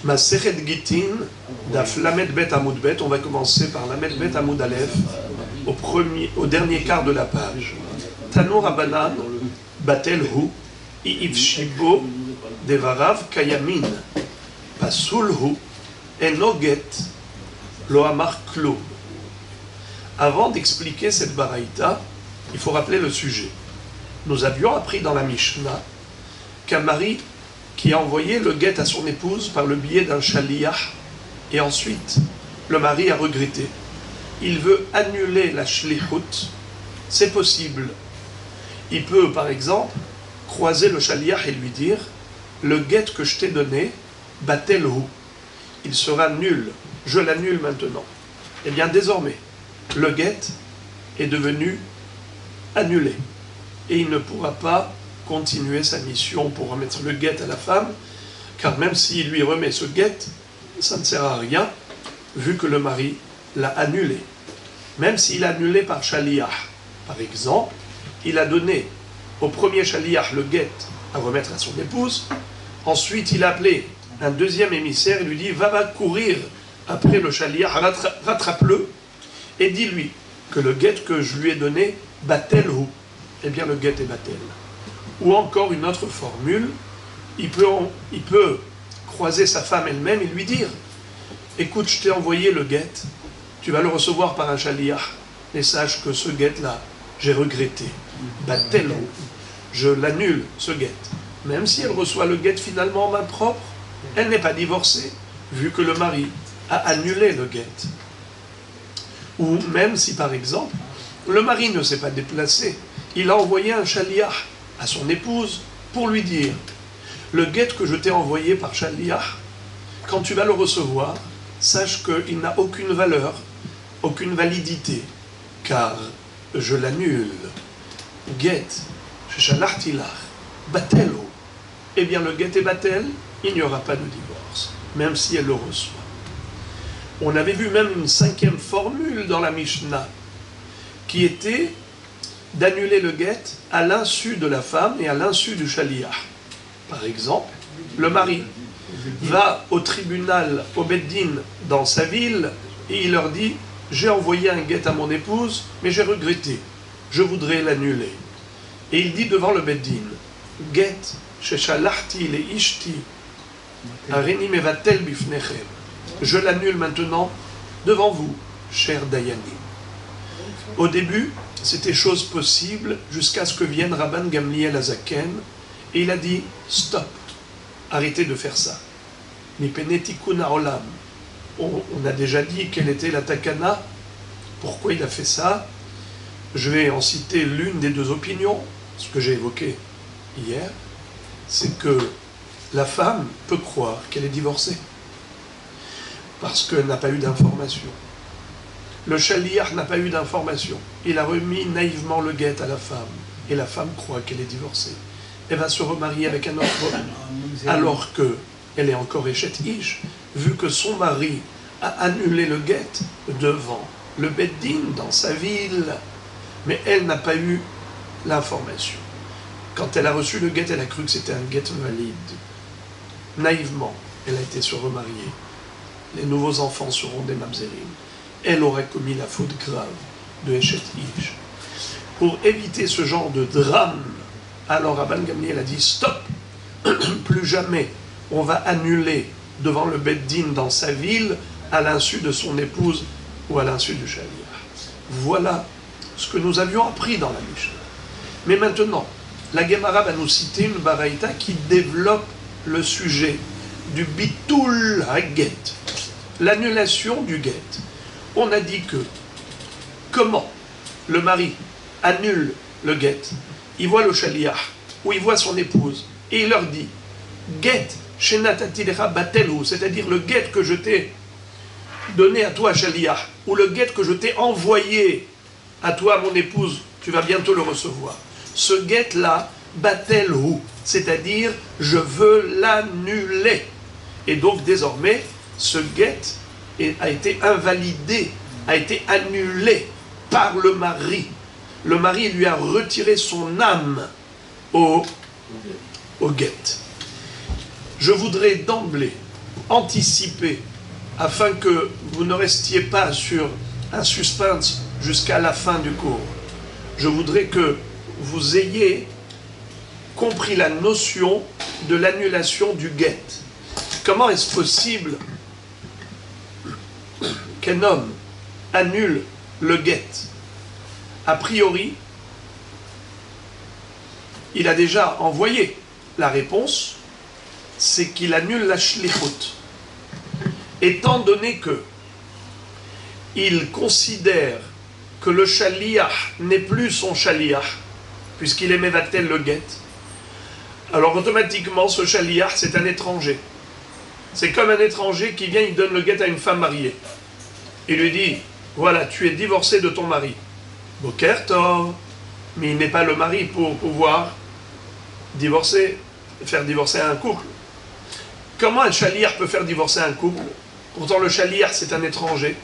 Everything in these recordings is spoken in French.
Masechet Gittin, Daf Lamed Bet Amoud Bet, on va commencer par Lamed Bet Amoud Aleph, au dernier quart de la page. Tanu Rabbanan, Batel Hu, I'iv Shibo, Devarav Kayamin, Pasul Hu, Enoget, Lo Amar Klum. Avant d'expliquer cette baraïta, il faut rappeler le sujet. Nous avions appris dans la Mishnah qu'un mari qui a envoyé le guet à son épouse par le biais d'un shaliach, et ensuite le mari a regretté. Il veut annuler la shlichut, c'est possible. Il peut, par exemple, croiser le shaliach et lui dire « Le guet que je t'ai donné, batel hu, il sera nul, je l'annule maintenant. » Eh bien, désormais, le guet est devenu annulé, et il ne pourra pas continuer sa mission pour remettre le guet à la femme, car même s'il lui remet ce guet, ça ne sert à rien, vu que le mari l'a annulé. Même s'il a annulé par shaliach. Par exemple, il a donné au premier shaliach le guet à remettre à son épouse, ensuite il a appelé un deuxième émissaire et lui dit « Va courir après le shaliach, rattrape-le, et dis-lui que le guet que je lui ai donné, batel hu. » Eh bien le guet est batel. Ou encore une autre formule, il peut croiser sa femme elle-même et lui dire « Écoute, je t'ai envoyé le guet, tu vas le recevoir par un shaliach, et sache que ce guet-là, j'ai regretté. Batel hu, je l'annule, ce guet. » Même si elle reçoit le guet finalement en main propre, elle n'est pas divorcée, vu que le mari a annulé le guet. Ou même si, par exemple, le mari ne s'est pas déplacé, il a envoyé un shaliach à son épouse pour lui dire « Le guet que je t'ai envoyé par shaliach, quand tu vas le recevoir, sache qu'il n'a aucune valeur, aucune validité, car je l'annule. Guet, shalachti lach, batel hu. » Eh bien, le guet est batel, il n'y aura pas de divorce, même si elle le reçoit. On avait vu même une cinquième formule dans la Mishnah, qui était d'annuler le guet à l'insu de la femme et à l'insu du shaliach. Par exemple, le mari va au tribunal, au beddin dans sa ville, et il leur dit « J'ai envoyé un guet à mon épouse, mais j'ai regretté, je voudrais l'annuler. » Et il dit devant le beddin « Guet, sheshalachti le ishti, arini mevatel bifnechem. » Je l'annule maintenant devant vous, cher Dayani. Au début, c'était chose possible jusqu'à ce que vienne Rabban Gamliel Azaken et il a dit « Stop, arrêtez de faire ça. » Mipenetikuna olam. On a déjà dit quelle était la takana, pourquoi il a fait ça. Je vais en citer l'une des deux opinions, ce que j'ai évoqué hier, c'est que la femme peut croire qu'elle est divorcée parce qu'elle n'a pas eu d'information. Le shaliach n'a pas eu d'information. Il a remis naïvement le guet à la femme. Et la femme croit qu'elle est divorcée. Elle va se remarier avec un autre homme. Alors qu'elle est encore échet ish, vu que son mari a annulé le guet devant le beddin dans sa ville. Mais elle n'a pas eu l'information. Quand elle a reçu le guet, elle a cru que c'était un guet valide. Naïvement, elle a été se remarier. Les nouveaux enfants seront des mamzerim. Elle aurait commis la faute grave de Eshet Ish. Pour éviter ce genre de drame, alors Rabban Gamliel a dit « Stop, plus jamais on va annuler devant le beddin dans sa ville à l'insu de son épouse ou à l'insu du shaliach. » Voilà ce que nous avions appris dans la Mishnah. Mais maintenant, la Gemara va nous citer une baraïta qui développe le sujet du bitul haget, l'annulation du guet. On a dit que, comment le mari annule le guet, il voit le shaliach, ou il voit son épouse, et il leur dit, guet, shenatatilecha batelhu, c'est-à-dire le guet que je t'ai donné à toi, shaliach, ou le guet que je t'ai envoyé à toi, mon épouse, tu vas bientôt le recevoir. Ce guet-là, batelhu, c'est-à-dire, je veux l'annuler. Et donc, désormais, ce guet a été invalidé, a été annulé par le mari. Le mari lui a retiré son âme au guet. Je voudrais d'emblée anticiper, afin que vous ne restiez pas sur un suspense jusqu'à la fin du cours. Je voudrais que vous ayez compris la notion de l'annulation du guet. Comment est-ce possible qu'un homme annule le guet? A priori, il a déjà envoyé la réponse, c'est qu'il annule la shlichut. Étant donné que il considère que le shaliach n'est plus son shaliach, puisqu'il est mevatel le guet, alors automatiquement ce shaliach c'est un étranger. C'est comme un étranger qui vient, il donne le guet à une femme mariée. Il lui dit, voilà, tu es divorcé de ton mari. Boker Tov, mais il n'est pas le mari pour pouvoir divorcer, faire divorcer un couple. Comment un shaliach peut faire divorcer un couple? Pourtant le shaliach c'est un étranger.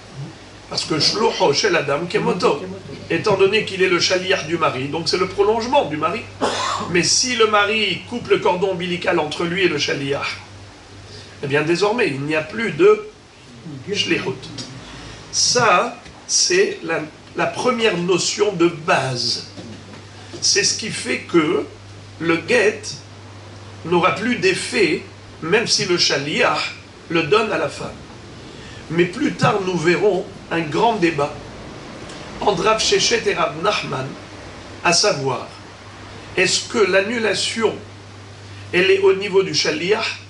Parce que shlucho shel adam kemoto, étant donné qu'il est le shaliach du mari, donc c'est le prolongement du mari. Mais si le mari coupe le cordon ombilical entre lui et le shaliach, eh bien désormais il n'y a plus de shlichut. Ça, c'est la première notion de base. C'est ce qui fait que le guet n'aura plus d'effet, même si le shaliach le donne à la femme. Mais plus tard, nous verrons un grand débat entre Rav Sheshet et Rav Nachman, à savoir, est-ce que l'annulation, elle est au niveau du shaliach,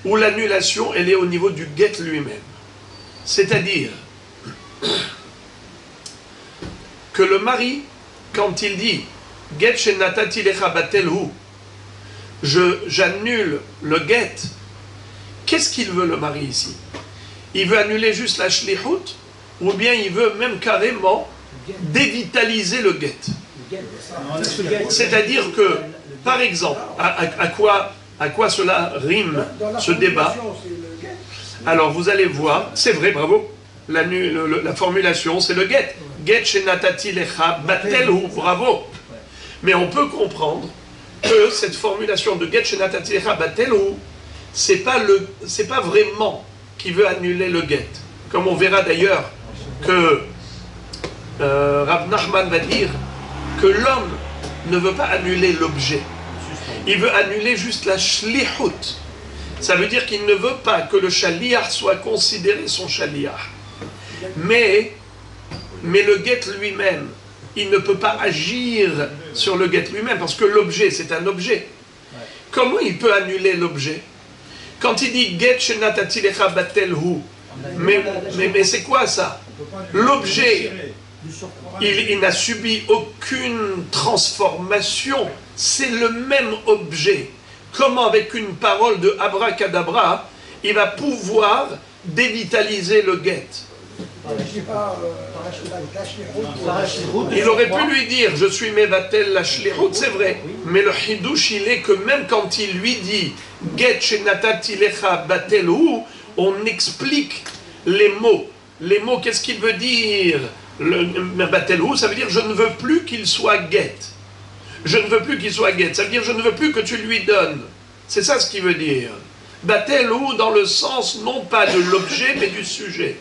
ou l'annulation, elle est au niveau du guet lui-même? C'est-à-dire que le mari, quand il dit « Get shenatati lecha batel hu » j'annule le guet, qu'est-ce qu'il veut le mari ici? Il veut annuler juste la shlichut, ou bien il veut même carrément dévitaliser le guet. C'est-à-dire que, par exemple, à quoi cela rime ce débat? Alors vous allez voir, c'est vrai, bravo, la formulation c'est le guet. Get shenatati lecha batel hu, bravo. Mais on peut comprendre que cette formulation de get shenatati lecha batel hu, c'est pas vraiment qui veut annuler le guet. Comme on verra d'ailleurs que Rav Nachman va dire que l'homme ne veut pas annuler l'objet. Il veut annuler juste la shlichut. Ça veut dire qu'il ne veut pas que le shaliach soit considéré son shaliach. Mais le guet lui-même, il ne peut pas agir sur le guet lui-même parce que l'objet, c'est un objet. Comment il peut annuler l'objet? Quand il dit get shenatati lecha batel hu, mais c'est quoi ça? L'objet, il n'a subi aucune transformation, c'est le même objet. Comment avec une parole de abracadabra, il va pouvoir dévitaliser le guet? Il aurait pu lui dire je suis mevatel la shlichut, c'est vrai, mais le hidouche il est que même quand il lui dit get shenatati lecha batel hu, on explique les mots. Les mots, qu'est-ce qu'il veut dire? Le batel hu, ça veut dire je ne veux plus qu'il soit guet. Je ne veux plus qu'il soit guet. Ça veut dire je ne veux plus que tu lui donnes. C'est ça ce qu'il veut dire. Batel hu dans le sens non pas de l'objet mais du sujet.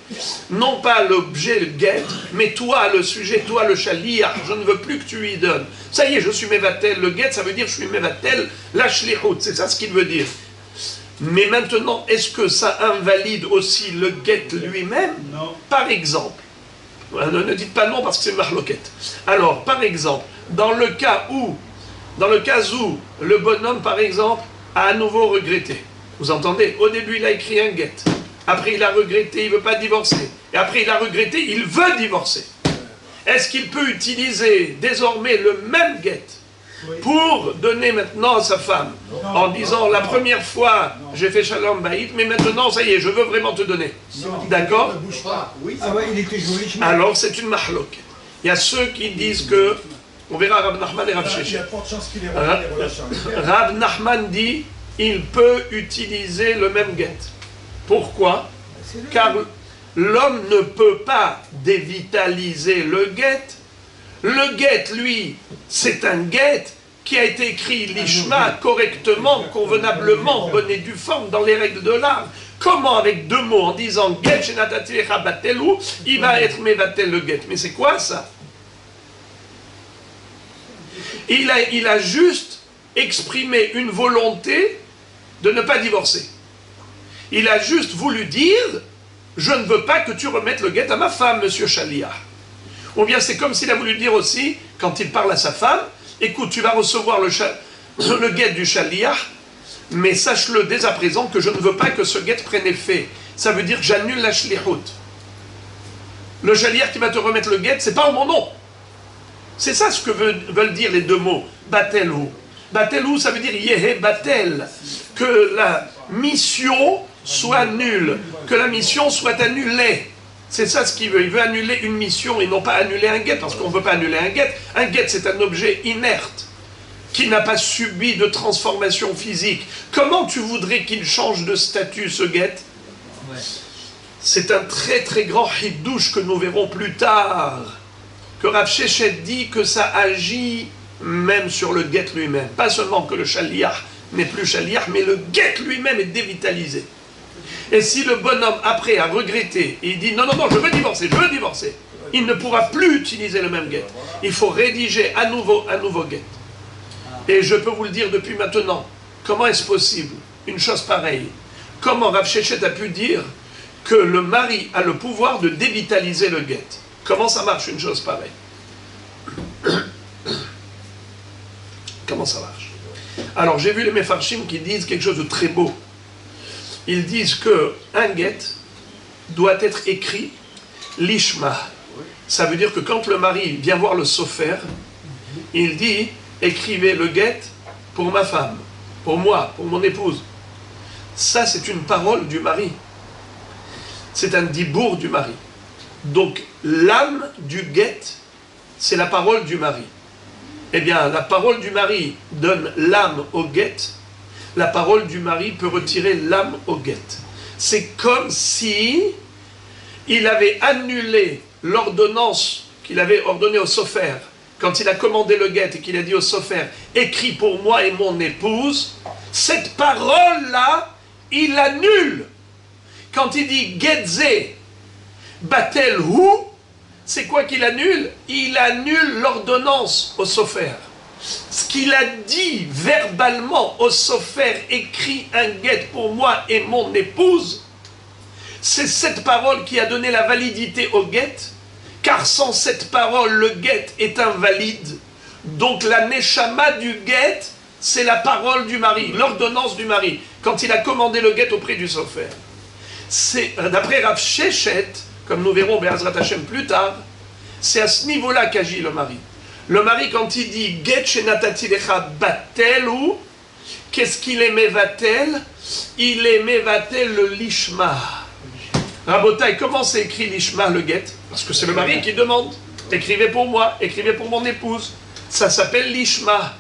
Non pas l'objet, le guet, mais toi le sujet, toi le shaliach, je ne veux plus que tu lui donnes. Ça y est, je suis mevatel. Le guet, ça veut dire je suis mevatel la shlichut. C'est ça ce qu'il veut dire. Mais maintenant, est-ce que ça invalide aussi le guet lui-même? Non. Par exemple, ne dites pas non parce que c'est marloquette. Alors, par exemple, dans le cas où le bonhomme, par exemple, a à nouveau regretté. Vous entendez? Au début, il a écrit un guet. Après, il a regretté, il ne veut pas divorcer. Et après, il a regretté, il veut divorcer. Est-ce qu'il peut utiliser désormais le même guet pour donner maintenant à sa femme, en disant la première fois j'ai fait shalom baït, mais maintenant ça y est, je veux vraiment te donner. D'accord? Alors c'est une mahlok. Il y a ceux qui disent que, on verra Rav Nachman et Rav Sheshet. Rav Nachman dit il peut utiliser le même guet. Pourquoi? Car l'homme ne peut pas dévitaliser le guet. Le guet, lui, c'est un guet qui a été écrit l'ishma correctement, convenablement, en bonne et due forme, dans les règles de l'art. Comment avec deux mots, en disant get shenatati lecha batelu, il va être mevatel le get? Mais c'est quoi ça? Il a juste exprimé une volonté de ne pas divorcer. Il a juste voulu dire, je ne veux pas que tu remettes le guet à ma femme, monsieur Shaliach. Ou bien c'est comme s'il a voulu dire aussi, quand il parle à sa femme, écoute, tu vas recevoir le guet du Shaliach, mais sache-le dès à présent que je ne veux pas que ce guet prenne effet. Ça veut dire que j'annule la shlichut. Le Shaliach qui va te remettre le guet, c'est pas en mon nom. C'est ça ce que veulent dire les deux mots, batelhu. Batelhu, ça veut dire yehe batel, que la mission soit nulle, que la mission soit annulée. C'est ça ce qu'il veut. Il veut annuler une mission et non pas annuler un guet, parce qu'on ne veut pas annuler un guet. Un guet, c'est un objet inerte, qui n'a pas subi de transformation physique. Comment tu voudrais qu'il change de statut, ce guet? C'est un très très grand hidouche que nous verrons plus tard. Que Rav Sheshet dit que ça agit même sur le guet lui-même. Pas seulement que le shaliach n'est plus shaliach, mais le guet lui-même est dévitalisé. Et si le bonhomme, après, a regretté, et il dit non, je veux divorcer, il ne pourra plus utiliser le même guet. Il faut rédiger à nouveau un nouveau guet. Et je peux vous le dire depuis maintenant, comment est-ce possible une chose pareille? Comment Rav Sheshet a pu dire que le mari a le pouvoir de dévitaliser le guet? Comment ça marche une chose pareille? Comment ça marche? Alors j'ai vu les Mefarshim qui disent quelque chose de très beau. Ils disent que un guet doit être écrit lishma. Ça veut dire que quand le mari vient voir le sofer, il dit écrivez le guet pour ma femme, pour moi, pour mon épouse. Ça c'est une parole du mari. C'est un dibour du mari. Donc l'âme du guet, c'est la parole du mari. Eh bien, la parole du mari donne l'âme au guet, la parole du mari peut retirer l'âme au guet. C'est comme si il avait annulé l'ordonnance qu'il avait ordonnée au sofer, quand il a commandé le guet et qu'il a dit au sofer, écris pour moi et mon épouse, cette parole-là, il l'annule. Quand il dit getze, batel hu, c'est quoi qu'il annule? Il annule l'ordonnance au sofer. Ce qu'il a dit verbalement au sofer, écrit un guet pour moi et mon épouse, c'est cette parole qui a donné la validité au guet, car sans cette parole, le guet est invalide. Donc la neshama du guet, c'est la parole du mari, l'ordonnance du mari, quand il a commandé le guet auprès du sofer. C'est, d'après Rav Sheshet, comme nous verrons Be'ezrat Hashem plus tard, c'est à ce niveau-là qu'agit le mari. Le mari, quand il dit « Get shenatati lecha batelu », qu'est-ce qu'il est mevatel? Il est mevatel le lishma. Rabotai, comment c'est écrit lishma, le get? Parce que c'est le mari qui demande. Écrivez pour moi, écrivez pour mon épouse. Ça s'appelle lishma.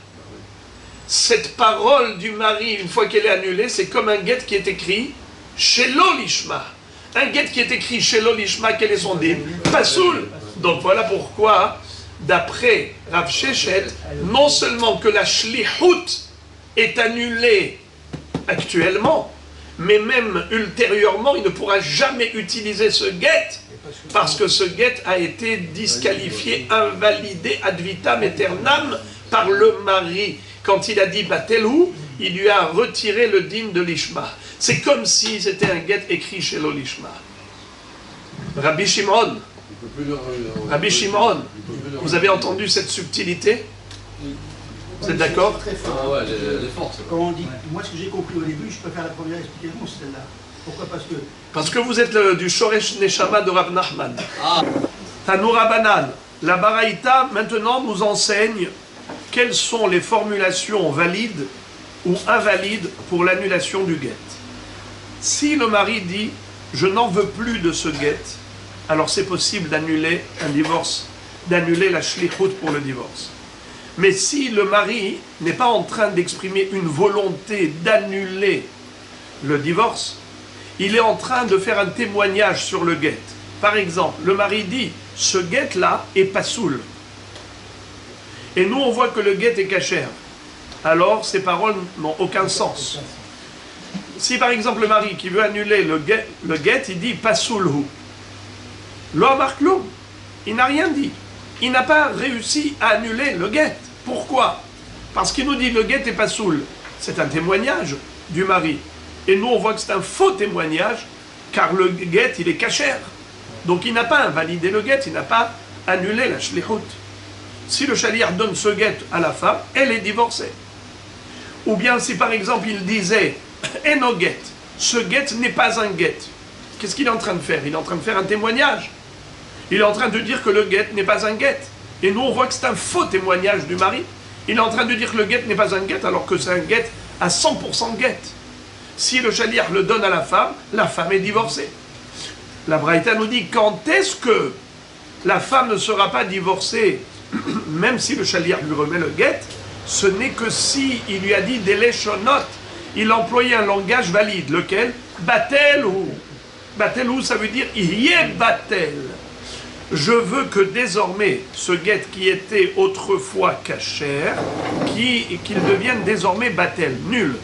Cette parole du mari, une fois qu'elle est annulée, c'est comme un get qui est écrit shelo lishma. Un guet qui est écrit chez l'olishma, quel est son din? Pasoul. Donc voilà pourquoi, d'après Rav Sheshet, non seulement que la shlichut est annulée actuellement, mais même ultérieurement, il ne pourra jamais utiliser ce guet, parce que ce guet a été disqualifié, invalidé ad vitam aeternam par le mari. Quand il a dit Batelhu, il lui a retiré le din de l'ishma. C'est comme si c'était un guet écrit chez l'olishma. Rabbi Shimon, vous avez entendu cette subtilité? Vous êtes d'accord? Ah ouais, elle est forte. Quand on dit, moi ce que j'ai compris au début, je préfère la première explication, c'est celle-là. Pourquoi? Parce que vous êtes du Shoresh Neshama de Rav Nachman. Ah. Tanour Abanan. La Baraïta maintenant nous enseigne quelles sont les formulations valides ou invalides pour l'annulation du guet. Si le mari dit « je n'en veux plus de ce guet », alors c'est possible d'annuler un divorce, d'annuler la shlichut pour le divorce. Mais si le mari n'est pas en train d'exprimer une volonté d'annuler le divorce, il est en train de faire un témoignage sur le guet. Par exemple, le mari dit « ce guet-là est pasoul ». Et nous, on voit que le guet est cachère. Alors, ces paroles n'ont aucun sens. si par exemple le mari qui veut annuler le guet, il dit pasoulhu. Lo markloum. Il n'a rien dit. Il n'a pas réussi à annuler le guet. Pourquoi? Parce qu'il nous dit le guet est pasoul. C'est un témoignage du mari. Et nous on voit que c'est un faux témoignage, car le guet il est cachère. Donc il n'a pas invalidé le guet, il n'a pas annulé la shlichut. Si le shaliach donne ce guet à la femme, elle est divorcée. Ou bien si par exemple il disait eno guet, ce guet n'est pas un guet. Qu'est-ce qu'il est en train de faire? Il est en train de faire un témoignage. Il est en train de dire que le guet n'est pas un guet. Et nous on voit que c'est un faux témoignage du mari. Il est en train de dire que le guet n'est pas un guet alors que c'est un guet à 100% guet. Si le shaliach le donne à la femme est divorcée. La Braïta nous dit quand est-ce que la femme ne sera pas divorcée, même si le shaliach lui remet le guet, ce n'est que si il lui a dit des léchonotes. Il employait un langage valide, lequel? Batel ou. Batel ou, ça veut dire yé batel. Je veux que désormais, ce guet qui était autrefois cachère, qu'il devienne désormais batel, nul.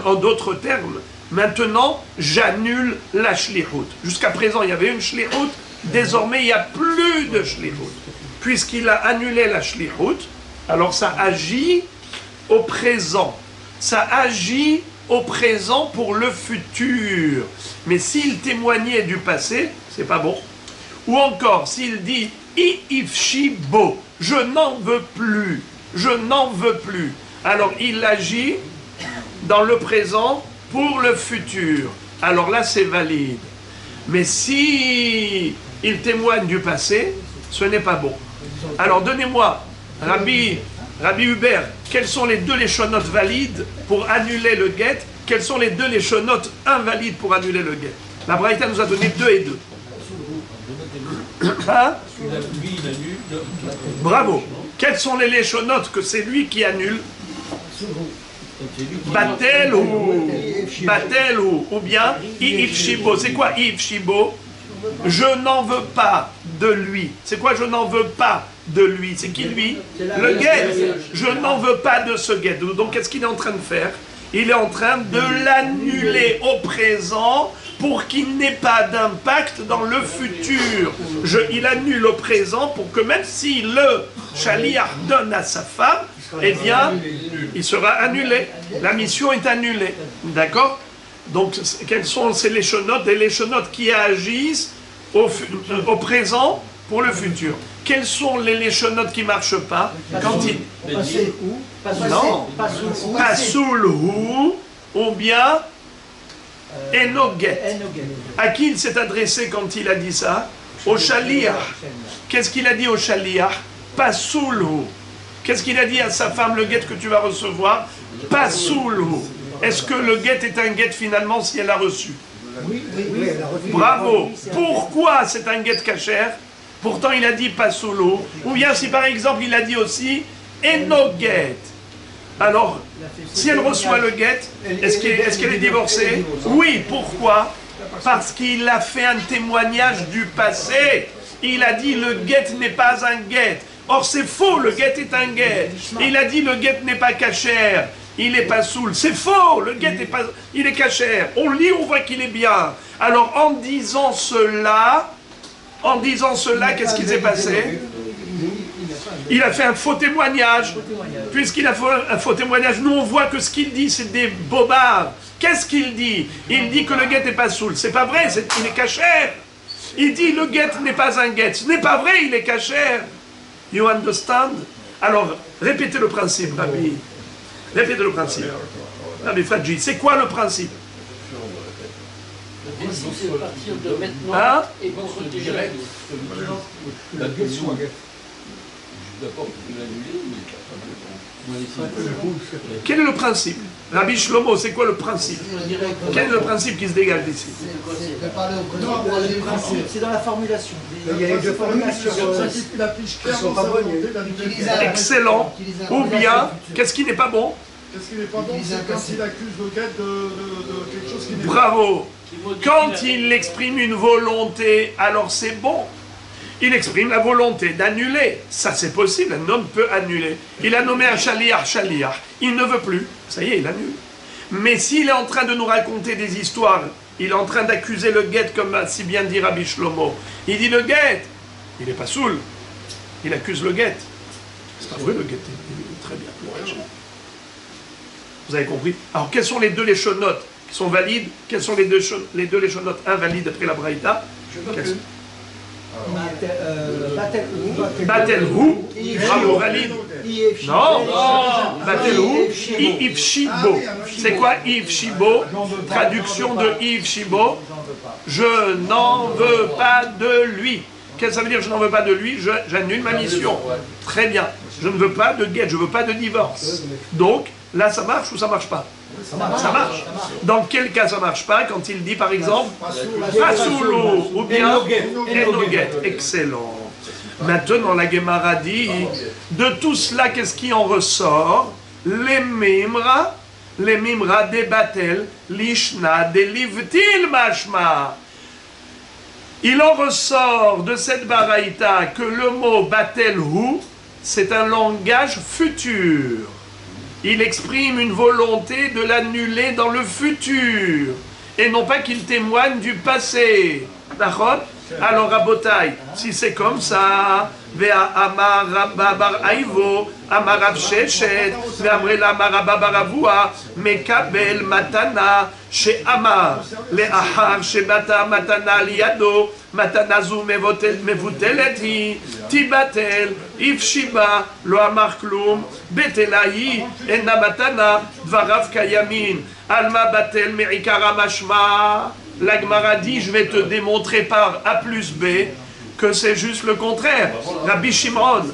En d'autres termes, maintenant, j'annule la shlichut. Jusqu'à présent, il y avait une shlichut, désormais, il n'y a plus de shlichut. Puisqu'il a annulé la shlichut, alors ça agit au présent. Ça agit au présent pour le futur. Mais s'il témoignait du passé, c'est pas bon. Ou encore, s'il dit « I'ifshibo », je n'en veux plus, je n'en veux plus. Alors il agit dans le présent pour le futur. Alors là, c'est valide. Mais si il témoigne du passé, ce n'est pas bon. Alors donnez-moi, Rabbi Hubert, quels sont les deux léchonotes valides pour annuler le guet? Quels sont les deux léchonotes invalides pour annuler le guet? La Braïta nous a donné 2 et 2. Hein? Bravo. Quels sont les léchonotes que c'est lui qui annule? Batel ou bien Ifshibo. C'est quoi Ifshibo? Je n'en veux pas de lui. C'est quoi je n'en veux pas de lui? C'est qui lui? Le guet. Je n'en veux pas de ce guet. Donc qu'est-ce qu'il est en train de faire? Il est en train de l'annuler au présent pour qu'il n'ait pas d'impact dans le futur. Il annule au présent pour que même si le shaliach donne à sa femme, eh bien, il sera annulé. La mission est annulée. D'accord? Donc, quelles sont ces léchonotes? Des léchonotes qui agissent au présent pour le futur. Quelles sont les léchonotes qui ne marchent pas? Quand il... Non, Pasoulhu ou bien Enoget. À qui il s'est adressé quand il a dit ça? Au shaliach. Qu'est-ce qu'il a dit au shaliach? Pasoulhu. Qu'est-ce qu'il a dit à sa femme, le guet que tu vas recevoir? Pasoulhu. Est-ce que le guet est un guet finalement si elle l'a reçu? Oui, elle a reçu. Bravo. Pourquoi c'est un guet cachère? Pourtant il a dit pasoulhu. Ou bien si par exemple il a dit aussi enoget. Alors, si elle reçoit le guet, est-ce qu'elle est divorcée? Oui, pourquoi? Parce qu'il a fait un témoignage du passé. Il a dit le guet n'est pas un guet. Or c'est faux, le guet est un guet. Il a dit le guet n'est pas cachère. Il n'est pas soul. C'est faux, le guet n'est pas... Il est cachère. On lit, on voit qu'il est bien. Alors en disant cela, qu'est-ce qui s'est passé? Il a fait un faux témoignage. Puisqu'il a fait un faux témoignage, nous on voit que ce qu'il dit, c'est des bobards. Qu'est-ce qu'il dit? Il dit que le guet n'est pas soul. C'est pas vrai, il est cachère. Il dit le guet n'est pas un guet. Ce n'est pas vrai, il est cachère. You understand? Alors, répétez le principe, Rabbi. Répétez le principe. Rabbi Fadji, c'est quoi le principe? Le principe, c'est de partir de maintenant Hein? et contre direct. Quel est le principe? Rabbi Shlomo, c'est quoi le principe? Quel est le principe qui se dégage d'ici? C'est dans la formulation. Il y a les deux formulations. Excellent. Ou bien, qu'est-ce qui n'est pas bon? Qu'est-ce qui n'est pas bon? C'est quand il accuse le guet de quelque chose qui n'est pas bon. Bravo. Quand il exprime une volonté, alors c'est bon. Il exprime la volonté d'annuler. Ça, c'est possible. Un homme peut annuler. Il a nommé un shaliach. Il ne veut plus. Ça y est, il annule. Mais s'il est en train de nous raconter des histoires, il est en train d'accuser le guet, comme a si bien dit Rabbi Shlomo. Il dit le guet, il n'est pas saoul, il accuse le guet. C'est pas vrai le guet, il est très bien. Vous avez compris? Alors quels sont les deux léchonotes qui sont valides? Quels sont les deux léchonotes invalides après la Braïta? Batel-Hu, bravo, valide. Non, Batel-Hu, Ifshibo. C'est quoi Ifshibo? Traduction de Ifshibo. Je n'en veux pas de lui. Qu'est-ce que ça veut dire je n'en veux pas de lui? J'annule ma mission. Très bien. Je ne veux pas de guet, je ne veux pas de divorce. Donc, là, ça marche ou ça ne marche pas? Ça marche. Dans quel cas ça ne marche pas? Quand il dit, par exemple, Pasoulou ou bien Enoget. Excellent. Maintenant, la Gemara dit, de tout cela, qu'est-ce qui en ressort? Les mimra des batel, lishna des livtil mashma. Il en ressort de cette baraïta que le mot batel-hu, c'est un langage futur. Il exprime une volonté de l'annuler dans le futur, et non pas qu'il témoigne du passé. D'accord? Alors, Rabotai, si c'est comme ça, Vea Amar Rabba Bar Aivo, Amar Rav Sheshet, Ve'amrela Amar Rabba Bar Avua, Mekabel Matana, She Amar, Le'ahar Shebata Matana Liado, Matana Zu Mevuteleti, Tibatel, Ifshiba, Lo Amar Klum, Betelahi, Enna Matana, Dvarav Kayamin, Alma Batel Me'ikara Mashma. La Gemara dit, je vais te démontrer par A plus B que c'est juste le contraire. Rabbi Shimon,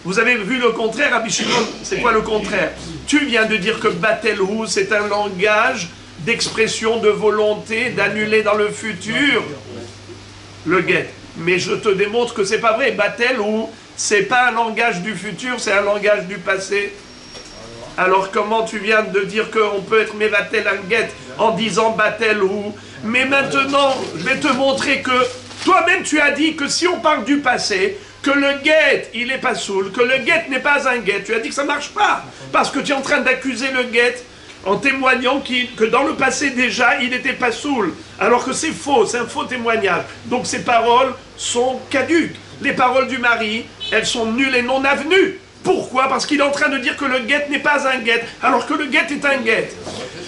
vous avez vu le contraire, Rabbi Shimon, c'est quoi le contraire? Tu viens de dire que Batel-Hu, c'est un langage d'expression de volonté d'annuler dans le futur le guet. Mais je te démontre que c'est pas vrai. Batel-Hu, c'est pas un langage du futur, c'est un langage du passé. Alors comment tu viens de dire qu'on peut être Mevatel un guet en disant Batel-Hu? Mais maintenant, je vais te montrer que toi-même tu as dit que si on parle du passé, que le guet, il n'est pas saoul, que le guet n'est pas un guet. Tu as dit que ça ne marche pas, parce que tu es en train d'accuser le guet en témoignant que dans le passé déjà, il n'était pas saoul. Alors que c'est faux, c'est un faux témoignage. Donc ces paroles sont caduques. Les paroles du mari, elles sont nulles et non avenues. Pourquoi? Parce qu'il est en train de dire que le guet n'est pas un guet, alors que le guet est un guet.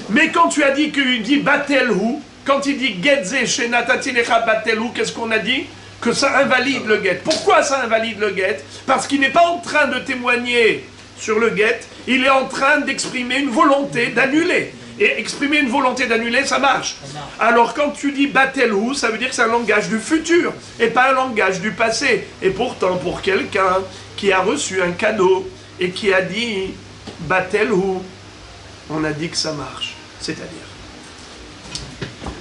Mais quand tu as dit qu'il dit Batel-Hu, quand il dit Getze chez Natatilecha Batel-Hu, qu'est-ce qu'on a dit? Que ça invalide le guet. Pourquoi ça invalide le guet? Parce qu'il n'est pas en train de témoigner sur le guet, il est en train d'exprimer une volonté d'annuler. Et exprimer une volonté d'annuler, ça marche. Alors quand tu dis Batel-Hu, ça veut dire que c'est un langage du futur, et pas un langage du passé. Et pourtant, pour quelqu'un qui a reçu un cadeau, et qui a dit Batel-Hu, on a dit que ça marche. C'est-à-dire,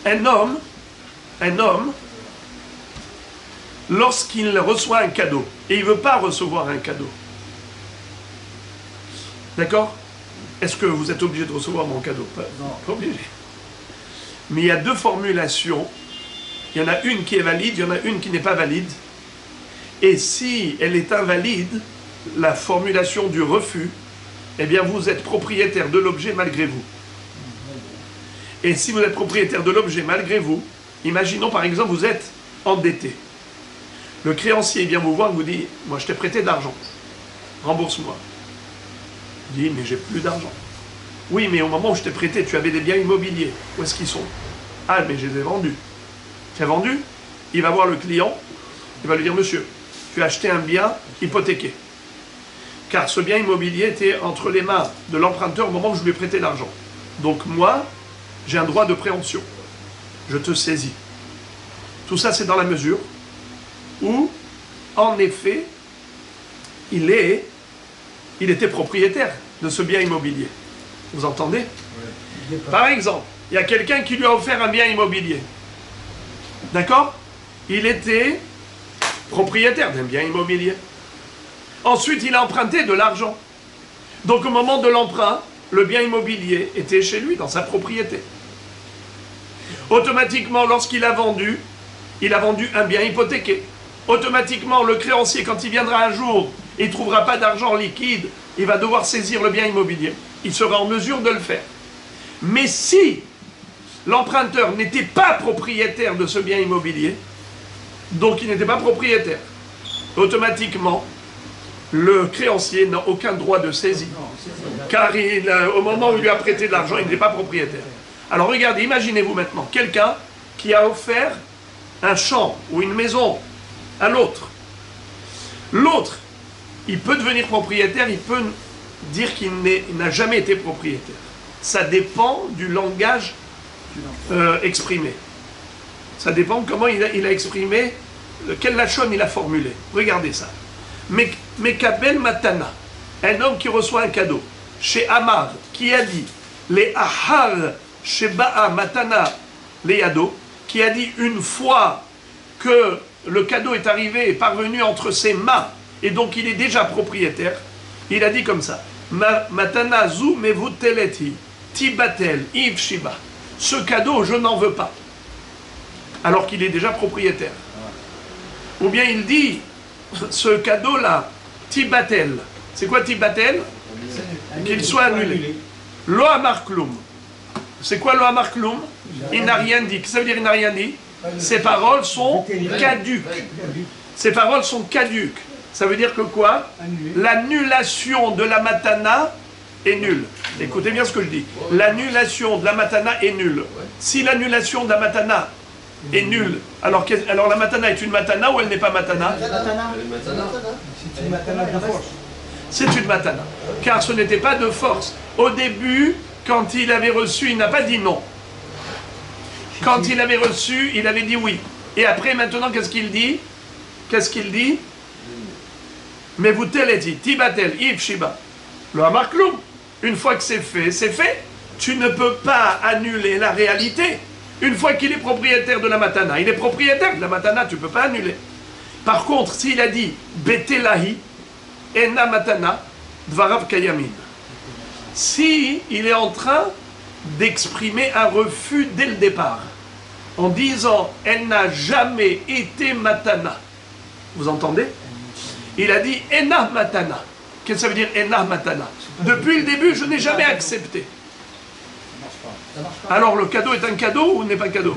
un homme, lorsqu'il reçoit un cadeau, et il ne veut pas recevoir un cadeau, d'accord? Est-ce que vous êtes obligé de recevoir mon cadeau? Pas obligé. Mais il y a deux formulations. Il y en a une qui est valide, il y en a une qui n'est pas valide. Et si elle est invalide, la formulation du refus, eh bien vous êtes propriétaire de l'objet malgré vous. Et si vous êtes propriétaire de l'objet malgré vous, imaginons par exemple vous êtes endetté. Le créancier vient vous voir et vous dit « Moi je t'ai prêté d'argent, rembourse-moi ». Il dit « Mais j'ai plus d'argent ». « Oui, mais au moment où je t'ai prêté, tu avais des biens immobiliers. Où est-ce qu'ils sont ?»« Ah, mais je les ai vendus. » « Tu as vendu ?» Il va voir le client, il va lui dire « Monsieur, tu as acheté un bien hypothéqué. Car ce bien immobilier était entre les mains de l'emprunteur au moment où je lui ai prêté l'argent. Donc moi, j'ai un droit de préemption. Je te saisis. » Tout ça, c'est dans la mesure où, en effet, il était propriétaire de ce bien immobilier. Vous entendez? Par exemple, il y a quelqu'un qui lui a offert un bien immobilier. D'accord? Il était propriétaire d'un bien immobilier. Ensuite, il a emprunté de l'argent. Donc, au moment de l'emprunt, le bien immobilier était chez lui, dans sa propriété. Automatiquement, lorsqu'il a vendu, il a vendu un bien hypothéqué. Automatiquement, le créancier, quand il viendra un jour, il ne trouvera pas d'argent liquide, il va devoir saisir le bien immobilier. Il sera en mesure de le faire. Mais si l'emprunteur n'était pas propriétaire de ce bien immobilier, donc il n'était pas propriétaire, automatiquement, le créancier n'a aucun droit de saisie. Car au moment où il lui a prêté de l'argent, il n'est pas propriétaire. Alors regardez, imaginez-vous maintenant, quelqu'un qui a offert un champ ou une maison à l'autre. L'autre, il peut devenir propriétaire, il peut dire qu'il n'a jamais été propriétaire. Ça dépend du langage exprimé. Ça dépend de comment il a exprimé, quel lachon il a formulé. Regardez ça. Mekabel Matana, un homme qui reçoit un cadeau, chez Amar, qui a dit, les Ahar Sheba Matana Leado, qui a dit une fois que le cadeau est arrivé et parvenu entre ses mains, et donc il est déjà propriétaire, il a dit comme ça, Matana zu mevuteleti, tibatel, iv shiba. Ce cadeau, je n'en veux pas. Alors qu'il est déjà propriétaire. Ou bien il dit, ce cadeau-là, tibatel. C'est quoi tibatel? Qu'il soit annulé. Lo amarklum. C'est quoi lo amarklum? Il n'a rien dit. Qu'est-ce que ça veut dire il n'a rien dit? Ces paroles sont caduques. Ces paroles sont caduques. Ça veut dire que quoi? L'annulation de la matana est nulle. Écoutez bien ce que je dis. L'annulation de la matana est nulle. Si l'annulation de la matana est nulle, alors la matana est une matana ou elle n'est pas matana? C'est une matana de force. C'est une matana. Car ce n'était pas de force. Au début, quand il avait reçu, il n'a pas dit non. Quand il avait reçu, il avait dit oui. Et après, maintenant, qu'est-ce qu'il dit? Qu'est-ce qu'il dit? Mais vous teleti, tibatel, if shiba. Le amarklum. Une fois que c'est fait, c'est fait. Tu ne peux pas annuler la réalité. Une fois qu'il est propriétaire de la matana, il est propriétaire de la matana, tu ne peux pas annuler. Par contre, s'il a dit betelahi, ena matana, dvarav kayamin. Si il est en train d'exprimer un refus dès le départ, en disant elle n'a jamais été matana. Vous entendez? Il a dit ena matana. Qu'est-ce que ça veut dire ena matana? Depuis le début, je n'ai jamais accepté. Alors le cadeau est un cadeau ou n'est pas un cadeau?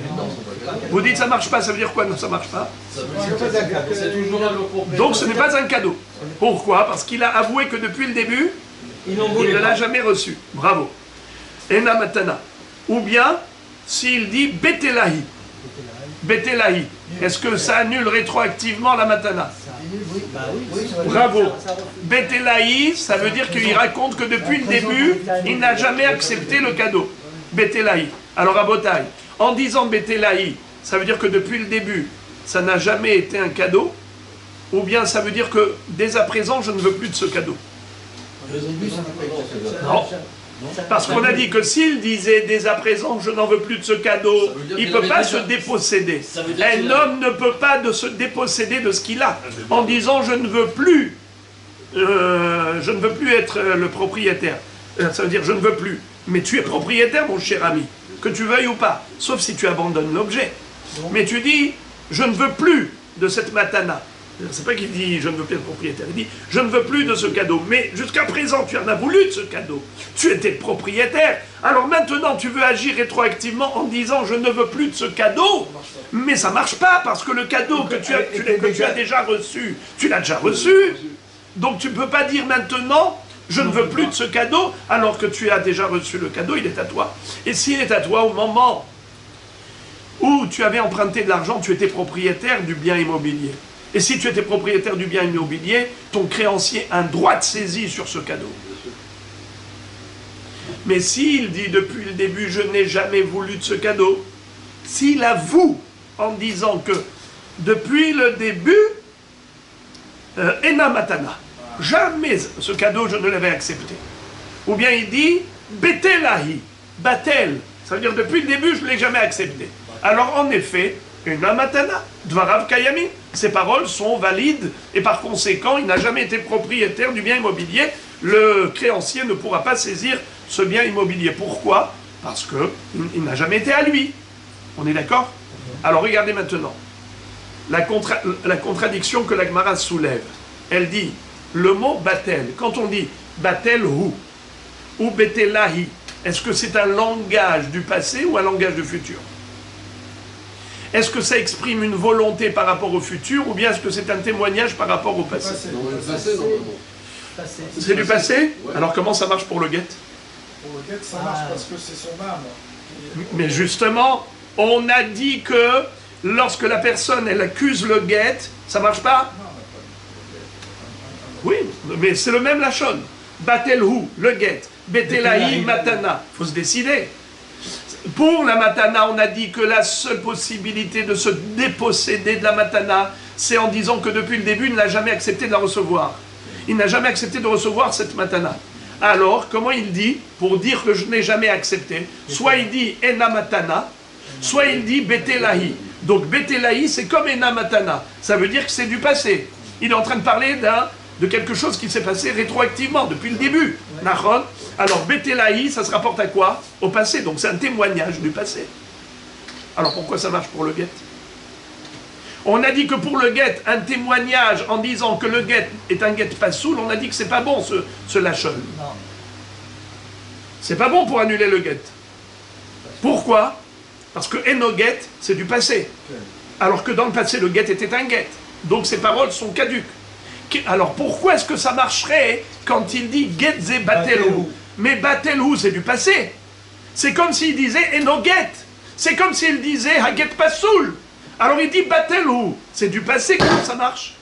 Vous dites ça marche pas, ça veut dire quoi? Non, ça marche pas. Donc ce n'est pas un cadeau. Pourquoi? Parce qu'il a avoué que depuis le début, il ne l'a jamais reçu. Bravo. Ena matana. Ou bien, s'il dit betelahi. Betelahi. Est-ce que ça annule rétroactivement la matana? Bravo. Betelahi, ça veut dire qu'il raconte que depuis le début, il n'a jamais accepté le cadeau. Betelahi. Alors à Botaï, en disant Betelahi, ça veut dire que depuis le début, ça n'a jamais été un cadeau, ou bien ça veut dire que dès à présent, je ne veux plus de ce cadeau. Non. Parce qu'on a dit que s'il disait dès à présent je n'en veux plus de ce cadeau, il ne peut pas se déposséder. Un homme ne peut pas se déposséder de ce qu'il a en disant je ne veux plus être le propriétaire. Ça veut dire je ne veux plus. Mais tu es propriétaire, mon cher ami, que tu veuilles ou pas, sauf si tu abandonnes l'objet. Mais tu dis je ne veux plus de cette matana. C'est pas qu'il dit je ne veux plus être propriétaire, il dit je ne veux plus de ce cadeau. Mais jusqu'à présent tu en as voulu de ce cadeau. Tu étais propriétaire. Alors maintenant tu veux agir rétroactivement en disant je ne veux plus de ce cadeau. Mais ça marche pas parce que le cadeau que tu as déjà reçu, tu l'as déjà reçu. Donc tu ne peux pas dire maintenant je ne veux plus de ce cadeau alors que tu as déjà reçu le cadeau, il est à toi. Et s'il est à toi au moment où tu avais emprunté de l'argent, tu étais propriétaire du bien immobilier. Et si tu étais propriétaire du bien immobilier, ton créancier a un droit de saisie sur ce cadeau. Mais s'il dit depuis le début, je n'ai jamais voulu de ce cadeau, s'il avoue en disant que depuis le début, ena matana, jamais ce cadeau je ne l'avais accepté. Ou bien il dit, betelahi, batel, ça veut dire depuis le début je ne l'ai jamais accepté. Alors en effet, ena matana, dvarav kayamin, ces paroles sont valides et par conséquent, il n'a jamais été propriétaire du bien immobilier. Le créancier ne pourra pas saisir ce bien immobilier. Pourquoi? Parce qu'il n'a jamais été à lui. On est d'accord? Alors regardez maintenant la contradiction que la Gemara soulève. Elle dit, le mot batel, quand on dit batel ou betelahi, est-ce que c'est un langage du passé ou un langage du futur? Est-ce que ça exprime une volonté par rapport au futur ou bien est-ce que c'est un témoignage par rapport au passé? C'est du passé? Ouais. Alors comment ça marche pour le guet? Pour le guet, ça marche parce que c'est son âme. Mais justement, on a dit que lorsque la personne, elle accuse le guet, ça marche pas? Oui, mais c'est le même lachon. Batelhu, le guet. Betelahi, matana. Il faut se décider. Pour la matana, on a dit que la seule possibilité de se déposséder de la matana, c'est en disant que depuis le début, il n'a jamais accepté de la recevoir. Il n'a jamais accepté de recevoir cette matana. Alors, comment il dit, pour dire que je n'ai jamais accepté, soit il dit ena matana, soit il dit betelahi. Donc betelahi, c'est comme ena matana. Ça veut dire que c'est du passé. Il est en train de parler de quelque chose qui s'est passé rétroactivement, depuis le début. Nachon. Alors, betelahi, ça se rapporte à quoi? Au passé. Donc, c'est un témoignage du passé. Alors, pourquoi ça marche pour le guet? On a dit que pour le guet, un témoignage en disant que le guet est un guet pasoul, on a dit que c'est pas bon, ce lachon. C'est pas bon pour annuler le guet. Pourquoi? Parce que eno guet, c'est du passé. Alors que dans le passé, le guet était un guet. Donc, ces paroles sont caduques. Alors pourquoi est-ce que ça marcherait quand il dit Getze Batelhu? Mais Batelhu, c'est du passé. C'est comme s'il disait Eno Get. C'est comme s'il disait Haget Pasoul. Alors il dit Batelhu. C'est du passé, comment ça marche?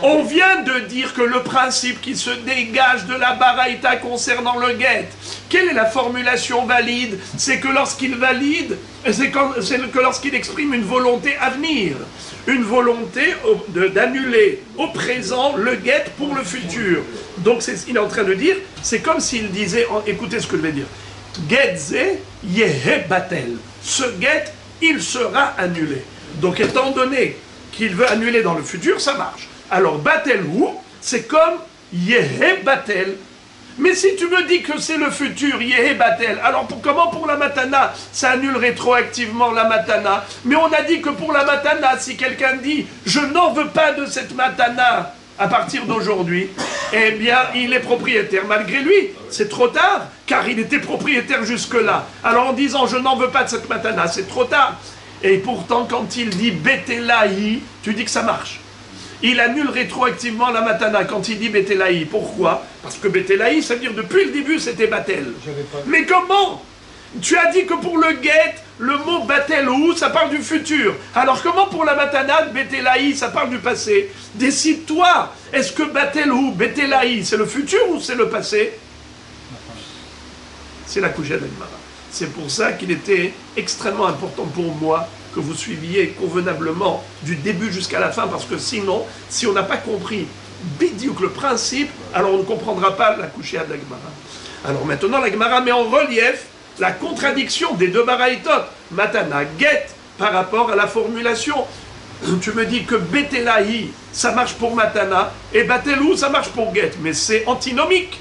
On vient de dire que le principe qui se dégage de la baraïta concernant le guet, quelle est la formulation valide? C'est que lorsqu'il valide, c'est que lorsqu'il exprime une volonté à venir. Une volonté d'annuler au présent le guet pour le futur. Donc il est en train de dire, c'est comme s'il disait, écoutez ce que je vais dire, Getze yehe batel. Ce guet, il sera annulé. Donc étant donné qu'il veut annuler dans le futur, ça marche. Alors batelhu, c'est comme yehe batel. Mais si tu me dis que c'est le futur, Yehe Batel, alors comment pour la matana, ça annule rétroactivement la matana? Mais on a dit que pour la matana, si quelqu'un dit « je n'en veux pas de cette matana à partir d'aujourd'hui », eh bien, il est propriétaire malgré lui. C'est trop tard, car il était propriétaire jusque-là. Alors en disant « je n'en veux pas de cette matana », c'est trop tard. Et pourtant, quand il dit « Betelahi », tu dis que ça marche. Il annule rétroactivement la matana quand il dit Betelahi. Pourquoi? Parce que Betelahi, ça veut dire depuis le début, c'était Batel. Mais comment? Tu as dit que pour le guet, le mot Batelhu, ça parle du futur. Alors comment pour la matana, Betelahi, ça parle du passé? Décide-toi. Est-ce que Batelhu, Betelahi, c'est le futur ou c'est le passé? C'est la Kouja d'Agmara. C'est pour ça qu'il était extrêmement important pour moi que vous suiviez convenablement du début jusqu'à la fin, parce que sinon, si on n'a pas compris bidiouk le principe, alors on ne comprendra pas la couchée de la Gemara. Alors maintenant, la Gemara met en relief la contradiction des deux baraïtot, matana, get, par rapport à la formulation. Tu me dis que betelahi, ça marche pour matana, et batelou, ça marche pour get, mais c'est antinomique.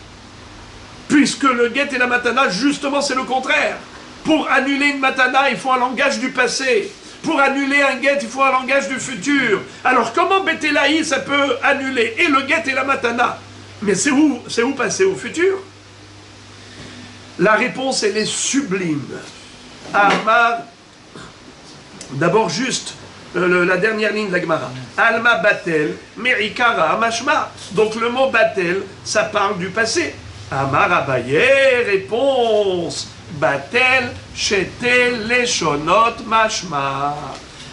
Puisque le get et la matana, justement, c'est le contraire. Pour annuler une matana, il faut un langage du passé. Pour annuler un guet, il faut un langage du futur. Alors comment betelahi, ça peut annuler et le guet et la matana? Mais c'est où passer au futur? La réponse, elle est sublime. Amar, d'abord juste la dernière ligne de la Gemara. Alma batel, merikara mashma. Donc le mot batel, ça parle du passé. Amar Abaye, réponse. Batel, shetel, leshonot, mashma.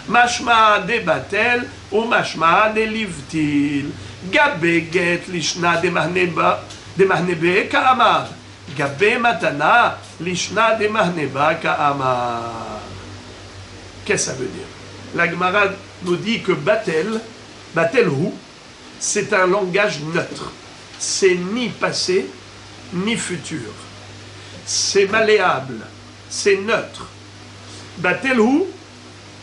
Mashma de batel, ou mashma de livtil. Gabe get lishna de mahnebe ka'amar. Gabe matana, lishna de mahneba ka'amar. Qu'est-ce que ça veut dire? La Gemara nous dit que batelhu, c'est un langage neutre. C'est ni passé, ni futur. C'est malléable, c'est neutre. Batelhu,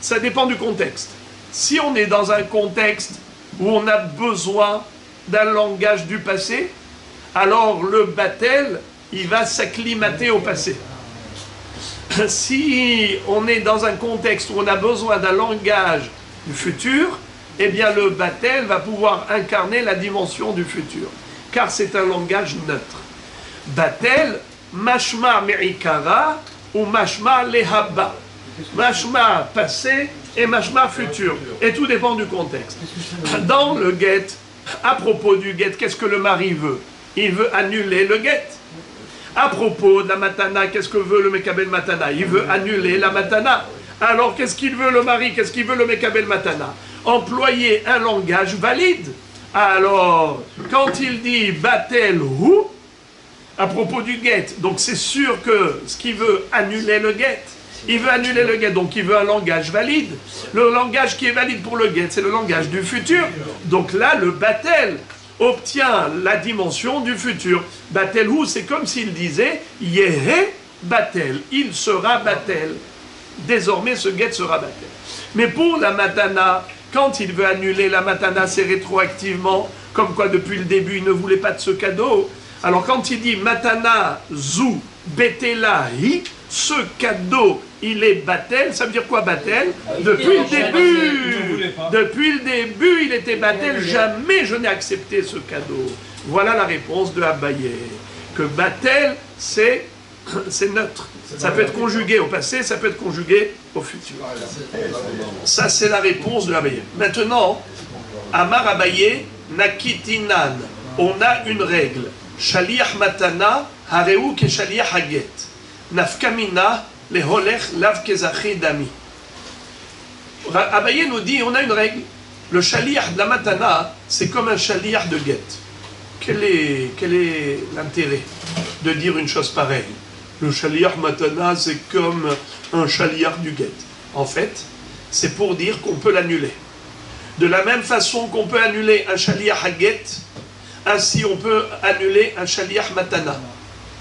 ça dépend du contexte. Si on est dans un contexte où on a besoin d'un langage du passé, alors le batel, il va s'acclimater au passé. Si on est dans un contexte où on a besoin d'un langage du futur, eh bien le batel va pouvoir incarner la dimension du futur, car c'est un langage neutre. Batel, mashma me'ikara ou mashma lehaba. Mashma passé et mashma futur. Et tout dépend du contexte. Dans le guet, à propos du guet, qu'est-ce que le mari veut? Il veut annuler le guet. À propos de la matana, qu'est-ce que veut le mekabel matana? Il veut annuler la matana. Alors qu'est-ce qu'il veut le mari? Qu'est-ce qu'il veut le mekabel matana? Employer un langage valide. Alors, quand il dit batel hu, à propos du guet, donc c'est sûr que ce qu'il veut annuler le guet, il veut annuler le guet, donc il veut un langage valide. Le langage qui est valide pour le guet, c'est le langage du futur. Donc là, le batel obtient la dimension du futur. Batel hu, c'est comme s'il disait yehe batel, il sera batel. Désormais, ce guet sera batel. Mais pour la matana, quand il veut annuler la matana, c'est rétroactivement, comme quoi depuis le début, il ne voulait pas de ce cadeau. Alors quand il dit matana zu betelahi, ce cadeau, il est batel, ça veut dire quoi batel? Depuis le début, depuis le début, il était batel, jamais je n'ai accepté ce cadeau. Voilà la réponse de Abaye, que batel, c'est neutre. Ça peut être conjugué au passé, ça peut être conjugué au futur. Ça, c'est la réponse de Abaye. Maintenant, Amar Abaye, Nakitinan, on a une règle. Shaliach matana, hareu ke shaliach haget. Nafkamina, le holech lav kezachi dami. Abaye nous dit, on a une règle. Le shaliach de la matana, c'est comme un shaliach de guet. Quel est l'intérêt de dire une chose pareille? Le shaliach matana, c'est comme un shaliach du guet. En fait, c'est pour dire qu'on peut l'annuler. De la même façon qu'on peut annuler un shaliach haget, ainsi on peut annuler un shaliach matana.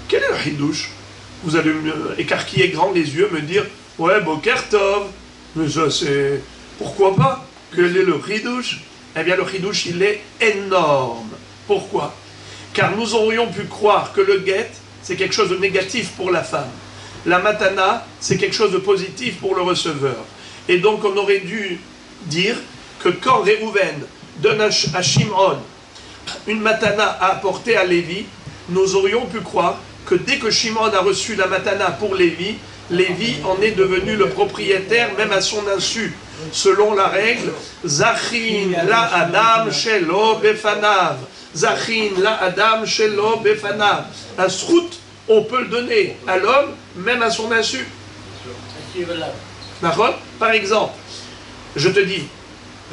Quel est le hidouche? Vous allez écarquiller grand les yeux, me dire « Ouais, Boker Tov !» Mais ça c'est... Pourquoi pas? Quel est le hidouche? Eh bien le hidouche il est énorme. Pourquoi? Car nous aurions pu croire que le guet, c'est quelque chose de négatif pour la femme. La matana, c'est quelque chose de positif pour le receveur. Et donc on aurait dû dire que quand Réhouven donne à Shimon une matana à apporter à Lévi, nous aurions pu croire que dès que Shimon a reçu la matana pour Lévi, Lévi en est devenu le propriétaire même à son insu. Selon la règle, Zachin la Adam shelo befanav. Zachin la Adam shelo befanav. Un srout, on peut le donner à l'homme même à son insu. Par exemple, je te dis,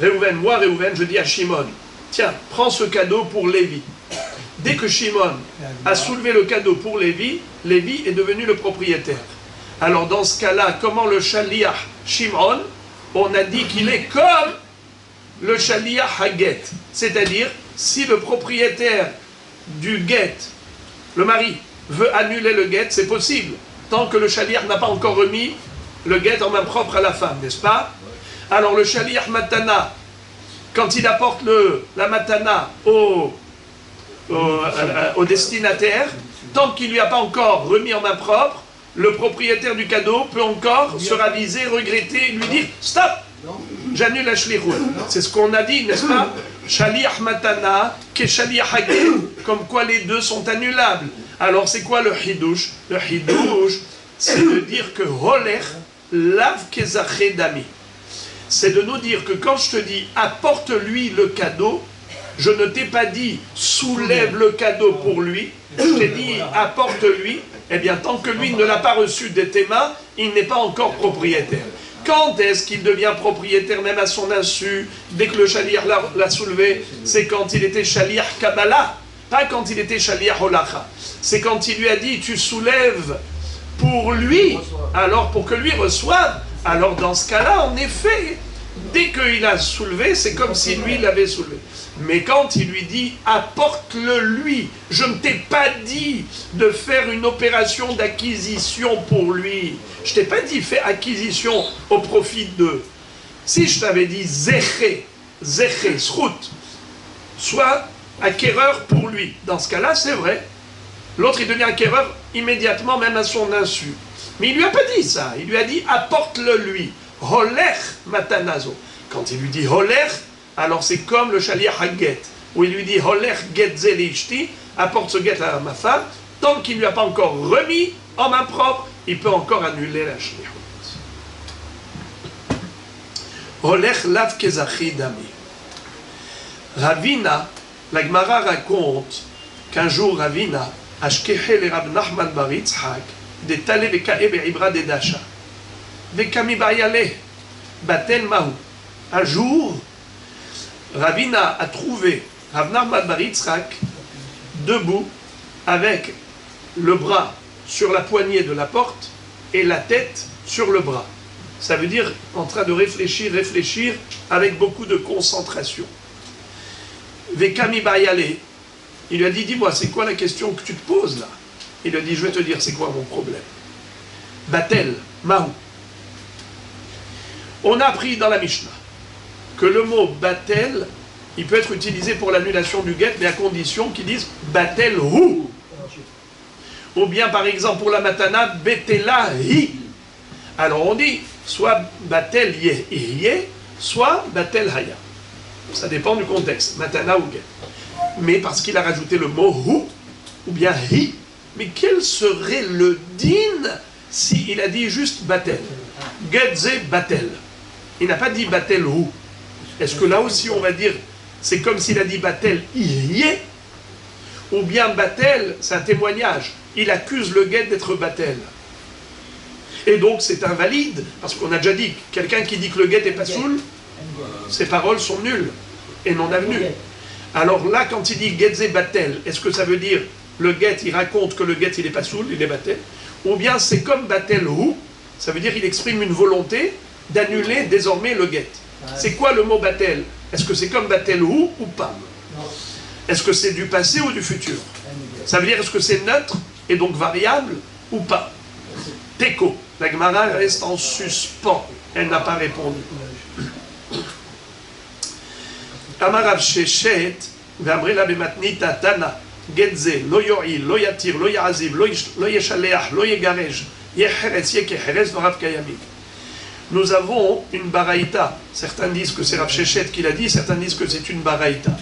Réhouven, moi Réhouven, je dis à Shimon, tiens, prends ce cadeau pour Lévi. Dès que Shimon a soulevé le cadeau pour Lévi, Lévi est devenu le propriétaire. Alors dans ce cas-là, comment le shaliach Shimon, on a dit qu'il est comme le shaliach haget. C'est-à-dire, si le propriétaire du guet, le mari, veut annuler le guet, c'est possible, tant que le shaliach n'a pas encore remis le guet en main propre à la femme, n'est-ce pas? Alors le shaliach matana, quand il apporte la matana au destinataire, tant qu'il ne lui a pas encore remis en main propre, le propriétaire du cadeau peut encore se raviser, regretter, lui dire « Stop, j'annule la shlichut ». C'est ce qu'on a dit, n'est-ce pas? Shaliach matana, ke shaliach haget, comme quoi les deux sont annulables. Alors c'est quoi le hidouche? Le hidouche, c'est de dire que holech lav kezaché dami. C'est de nous dire que quand je te dis apporte-lui le cadeau, je ne t'ai pas dit soulève le cadeau pour lui, je t'ai dit apporte-lui, eh bien tant que lui ne l'a pas reçu de tes mains, il n'est pas encore propriétaire. Quand est-ce qu'il devient propriétaire même à son insu, dès que le shaliach l'a soulevé? C'est quand il était shaliach Kabbalah, pas quand il était shaliach Holacha. C'est quand il lui a dit tu soulèves pour lui, alors pour que lui reçoive. Alors dans ce cas-là, en effet, dès qu'il a soulevé, c'est comme si lui l'avait soulevé. Mais quand il lui dit « apporte-le lui », je ne t'ai pas dit de faire une opération d'acquisition pour lui. Je ne t'ai pas dit « fais acquisition au profit d'eux ». Si je t'avais dit « zéché, srout », soit acquéreur pour lui. Dans ce cas-là, c'est vrai. L'autre, il devient acquéreur immédiatement, même à son insu. Mais il ne lui a pas dit ça. Il lui a dit « apporte-le lui ». Holech matanazo. Quand il lui dit Holech, alors c'est comme le shaliach haget, où il lui dit Holech get zelishti, apporte ce get à ma femme, tant qu'il ne lui a pas encore remis en main propre, il peut encore annuler la shlichut. Olech lav kezachi dami. Ravina, la Gemara raconte qu'un jour Ravina, ashkehe le Rab Nachman bar Yitzhak, de tale vekae be'ibra de dasha, vekami bayale, batel mahu. Un jour, Ravina a trouvé Rab Nachman bar Yitzhak debout avec le bras sur la poignée de la porte et la tête sur le bras. Ça veut dire en train de réfléchir avec beaucoup de concentration. Vekami Bayale, il lui a dit, dis-moi, c'est quoi la question que tu te poses là? Il lui a dit, je vais te dire, c'est quoi mon problème? Batel, Mahou. On a appris dans la Mishnah que le mot Batel, il peut être utilisé pour l'annulation du guet, mais à condition qu'ils disent Batel Hu. Ou bien par exemple pour la Matana, Betela Hi. Alors on dit soit Batel Yeh, soit Batel Haya. Ça dépend du contexte, Matana ou guet. Mais parce qu'il a rajouté le mot Hu, ou bien Hi. Mais quel serait le din s'il a dit juste Batel? Getze Batel. Il n'a pas dit Batel Hu. Est-ce que là aussi on va dire, c'est comme s'il a dit Batel Yeh? Ou bien Batel, c'est un témoignage. Il accuse le guet d'être Batel. Et donc c'est invalide, parce qu'on a déjà dit, quelqu'un qui dit que le guet est pas soul, ses paroles sont nulles et non avenues. Alors là, quand il dit Getze Batel, est-ce que ça veut dire le guet, il raconte que le guet, il est pas soul, il est Batel? Ou bien c'est comme Batel Hu, ça veut dire qu'il exprime une volonté d'annuler désormais le guet. C'est quoi le mot Batel? Est-ce que c'est comme Batel Hu ou pas? Est-ce que c'est du passé ou du futur? Ça veut dire est-ce que c'est neutre et donc variable ou pas? Teko. La Gemara reste en suspens. Elle n'a pas répondu. Amarav Shechet, Vabrela Bematnita Tana, Getze, Lo Yo'il, Lo Yatir, Lo Ya'aziv, Lo Yeshaleach, Lo Yegarej, Yecheres, Yekecheres, Rav Kayamik. Nous avons une baraïta. Certains disent que c'est Rav Shechet qui l'a dit, certains disent que c'est une baraïta.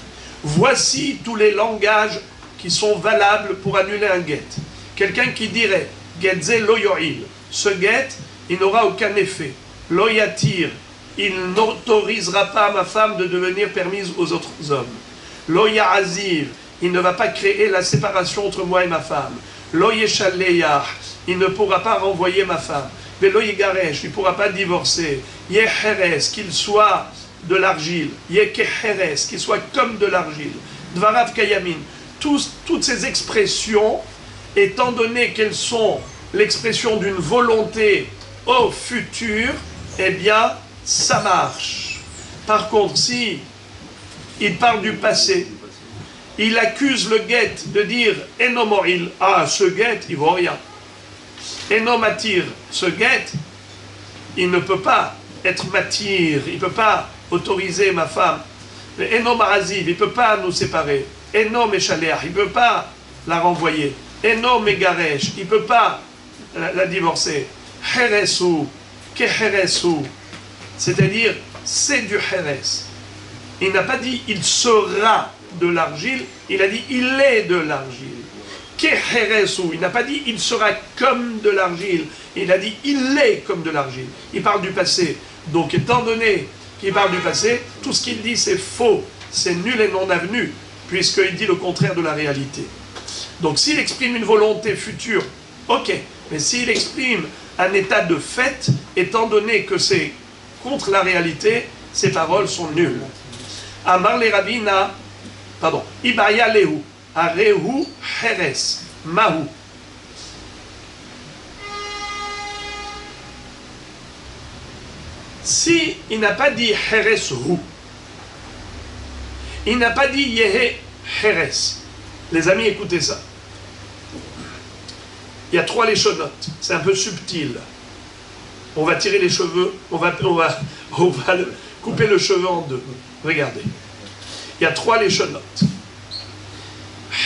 Voici tous les langages qui sont valables pour annuler un guet. Quelqu'un qui dirait Getze lo yo'il, ce guet, il n'aura aucun effet. Lo yatir, il n'autorisera pas ma femme de devenir permise aux autres hommes. Lo ya'aziv, il ne va pas créer la séparation entre moi et ma femme. Lo yeshaleyah, il ne pourra pas renvoyer ma femme. Lo yegaresh, il ne pourra pas divorcer. Yecheres, qu'il soit de l'argile. Yekecheres, qu'il soit comme de l'argile. Dvarav kayamin. Toutes ces expressions, étant donné qu'elles sont l'expression d'une volonté au futur, eh bien, ça marche. Par contre, si il parle du passé, il accuse le guet de dire « Enomoril » ah, ce guet, il ne vaut rien. « Enomatir » ce guet, il ne peut pas être matir, il ne peut pas autoriser ma femme. « Enomaraziv » il ne peut pas nous séparer. Eno Meshaleach, il ne peut pas la renvoyer. Eno Megaresh, il ne peut pas la divorcer. Heresu, Keheresu, c'est-à-dire c'est du Heres. Il n'a pas dit il sera de l'argile, il a dit il est de l'argile. Keheresu, il n'a pas dit il sera comme de l'argile, il a dit il est comme de l'argile. Il parle du passé. Donc étant donné qu'il parle du passé, tout ce qu'il dit c'est faux, c'est nul et non avenu, puisqu'il dit le contraire de la réalité. Donc s'il exprime une volonté future, ok, mais s'il exprime un état de fait, étant donné que c'est contre la réalité, ses paroles sont nulles. Amar le Ravina, pardon, Ibaya lehu, arehu heres, mahu. Si il n'a pas dit heres hu, il n'a pas dit yehe heres. Les amis, écoutez ça. Il y a 3 léchonotes. C'est un peu subtil. On va tirer les cheveux, on va couper le cheveu en 2. Regardez. Il y a 3 léchonotes.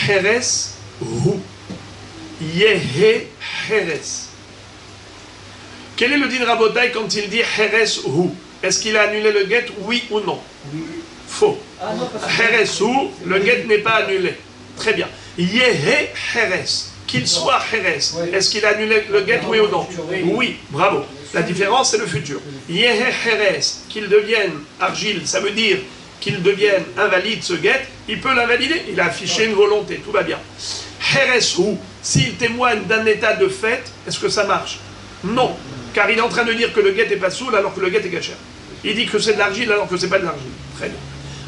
Heres, hu. Yehe, heres. Quel est le din Rabotai quand il dit heres, hu? Est-ce qu'il a annulé le guet, oui ou non? Faux. Heres, hu, le guet n'est pas annulé. Très bien. Yehe, heres. qu'il soit Heres. Est-ce qu'il a annulé le guet, oui ou non? Oui, bravo. La différence, c'est le futur. Yehe Heres, qu'il devienne argile, ça veut dire qu'il devienne invalide ce guet, il peut l'invalider. Il a affiché une volonté, tout va bien. Heres ou, s'il témoigne d'un état de fait, est-ce que ça marche? Non, car il est en train de dire que le guet est pas soul alors que le guet est caché. Il dit que c'est de l'argile alors que c'est pas de l'argile. Très bien.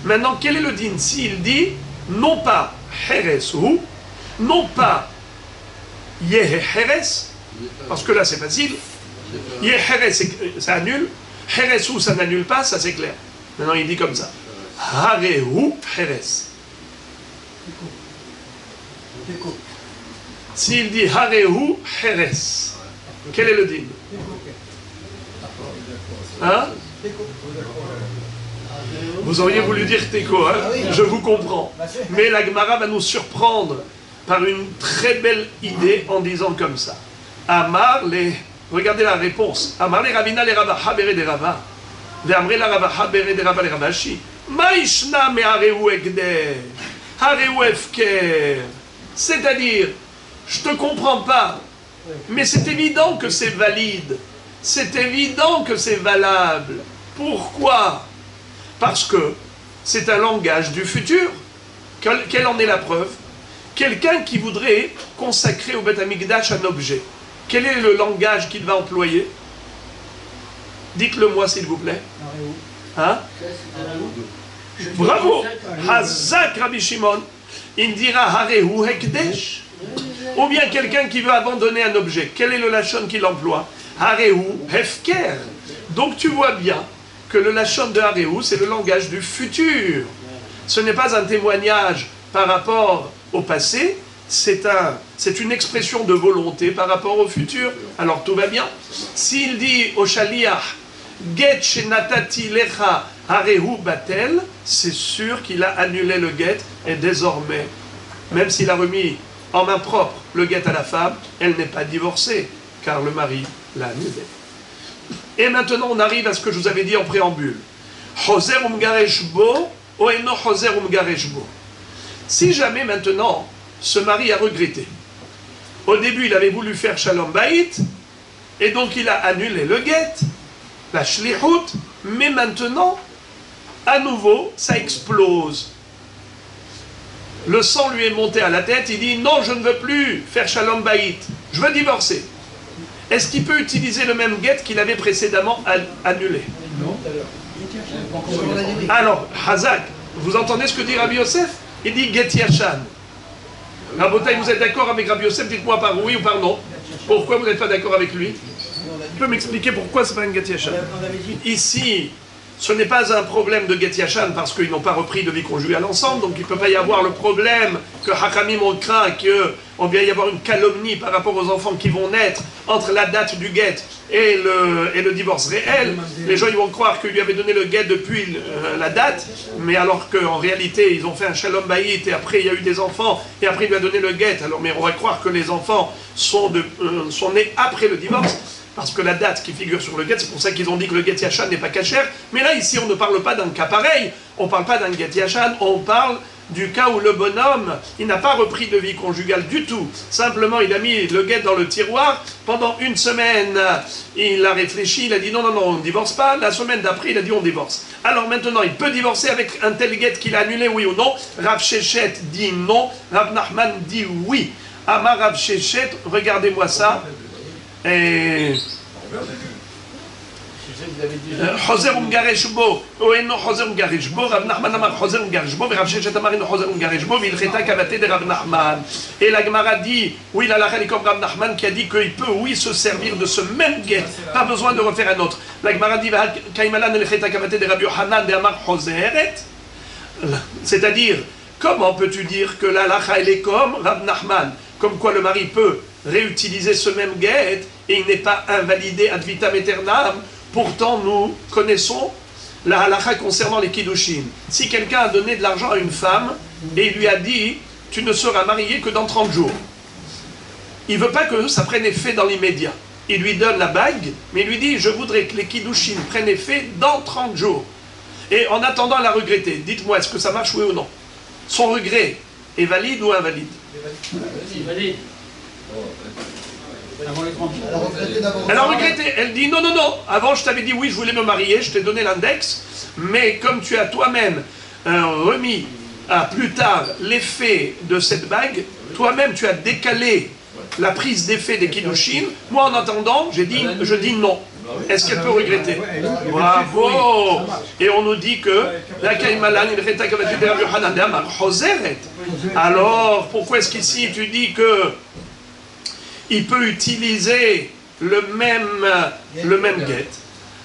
Maintenant, quel est le din? S'il dit non pas Heres ou, non pas Yehe Heres, parce que là c'est facile. Yehe Heres, ça annule. Heres ou, ça n'annule pas, ça c'est clair. Maintenant, il dit comme ça. Harehu Heres. S'il dit Harehu Heres, quel est le din? Hein? Vous auriez voulu dire Teko, hein? Je vous comprends. Mais la Gemara va nous surprendre par une très belle idée en disant comme ça. Amar les... Regardez la réponse. Amar les Ravina les Rabba Habere des Rabba. Ve'amre la Rabba Habere des Rabba les Rabbashi. Maishna me Harehu Egder. Harehu Efker. C'est-à-dire, je te comprends pas, mais c'est évident que c'est valide. C'est évident que c'est valable. Pourquoi? Parce que c'est un langage du futur. Quelle en est la preuve? Quelqu'un qui voudrait consacrer au Beth Amikdash un objet. Quel est le langage qu'il va employer? Dites-le moi s'il vous plaît. Hein? Bravo! Hazak Rabbi Shimon. Il dira Harehu Hekdesh. Ou bien quelqu'un qui veut abandonner un objet. Quel est le lachon qu'il emploie? Harehu Hefker. Donc tu vois bien que le lachon de Harehu, c'est le langage du futur. Ce n'est pas un témoignage par rapport au passé, c'est une expression de volonté par rapport au futur. Alors tout va bien. S'il dit au Shaliach, Get shenatati lecha harehu batel, c'est sûr qu'il a annulé le get et désormais, même s'il a remis en main propre le get à la femme, elle n'est pas divorcée, car le mari l'a annulé. Et maintenant on arrive à ce que je vous avais dit en préambule. Choser umgaresh bo, ou eno choser umgaresh bo. Si jamais maintenant, ce mari a regretté. Au début, il avait voulu faire Shalom Bayit, et donc il a annulé le get, la shlichut, mais maintenant, à nouveau, ça explose. Le sang lui est monté à la tête, il dit non, je ne veux plus faire Shalom Bayit, je veux divorcer. Est-ce qu'il peut utiliser le même get qu'il avait précédemment annulé? Non. Alors, Hazak, vous entendez ce que dit Rabbi Yosef? Il dit Get Yashan. Rabotai, vous êtes d'accord avec Rabbi Yosef? Dites-moi par oui ou par non. Pourquoi vous n'êtes pas d'accord avec lui? Tu peux m'expliquer pourquoi c'est pas un Get Yashan? Ici, ce n'est pas un problème de Get Yashan parce qu'ils n'ont pas repris de vie conjugale ensemble, donc il ne peut pas y avoir le problème que Hakamim ont craint qu'on vient y avoir une calomnie par rapport aux enfants qui vont naître entre la date du get et le divorce réel. Les gens ils vont croire qu'il lui avait donné le get depuis la date, mais alors qu'en réalité ils ont fait un shalom bayit et après il y a eu des enfants et après il lui a donné le get. Alors mais on va croire que les enfants sont nés après le divorce. Parce que la date qui figure sur le get, c'est pour ça qu'ils ont dit que le get yashan n'est pas cachère. Mais là, ici, on ne parle pas d'un cas pareil. On ne parle pas d'un get yashan, on parle du cas où le bonhomme, il n'a pas repris de vie conjugale du tout. Simplement, il a mis le get dans le tiroir. Pendant une semaine, il a réfléchi, il a dit non, non, non, on ne divorce pas. La semaine d'après, il a dit on divorce. Alors maintenant, il peut divorcer avec un tel get qu'il a annulé, oui ou non. Rav Shechet dit non, Rav Nachman dit oui. Amar Rav Shechet, regardez-moi ça. Et Choser umgaresh bo, ou eno choser umgaresh bo, Rav Nachman amar choser umgaresh bo, Rav Shechet amar eno choser umgaresh bo, vilcheta kavate de Rav Nachman. Et la Gemara dit, oui, la lacha est comme Rav Nachman qui a dit qu'il peut, oui, se servir de ce même get, pas besoin de refaire un autre. La Gemara dit, kaimalan vilcheta kavate de Rav Yohanan de amar choseret. C'est-à-dire, comment peux-tu dire que la lacha elle est comme Rav Nachman, comme quoi le mari peut réutiliser ce même get et il n'est pas invalidé ad vitam aeternam. Pourtant, nous connaissons la halakha concernant les kiddushin. Si quelqu'un a donné de l'argent à une femme et il lui a dit « tu ne seras marié que dans 30 jours », il ne veut pas que ça prenne effet dans l'immédiat. Il lui donne la bague, mais il lui dit « je voudrais que les kiddushin prennent effet dans 30 jours ». Et en attendant, elle a regretté. Dites-moi, est-ce que ça marche, oui ou non? Son regret est valide ou invalide? Valide. Avant les 30 jours. Elle a regretté. Elle dit non, non, non. Avant, je t'avais dit oui, je voulais me marier, je t'ai donné l'index. Mais comme tu as toi-même remis à plus tard l'effet de cette bague, toi-même, tu as décalé la prise d'effet des Kiddushin. Moi, en attendant, je dis non. Est-ce qu'elle peut regretter? Bravo! Et on nous dit que alors, pourquoi est-ce qu'ici tu dis que il peut utiliser le même get?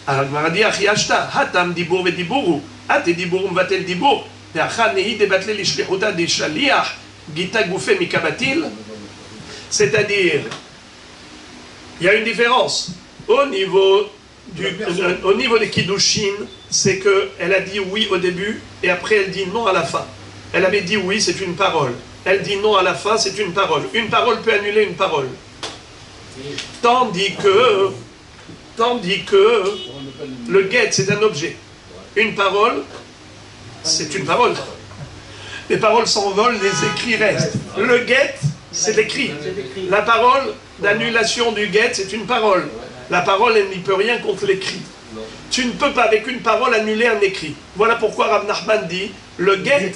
Alors, il m'a dit, hatam dibur vediburu, ate dibur mvatel dibur, ve'achan debatle lishlichuta de shaliach, gita goufe mikabatil. C'est-à-dire, il y a une différence. Au niveau des Kiddushin, c'est qu'elle a dit oui au début et après elle dit non à la fin. Elle avait dit oui, c'est une parole. Elle dit non à la fin, c'est une parole. Une parole peut annuler une parole. Tandis que le get, c'est un objet. Une parole, c'est une parole. Les paroles s'envolent, les écrits restent. Le get, c'est l'écrit. La parole d'annulation du get, c'est une parole. La parole, elle n'y peut rien contre l'écrit. Tu ne peux pas, avec une parole, annuler un écrit. Voilà pourquoi Rav Nachman dit, le get,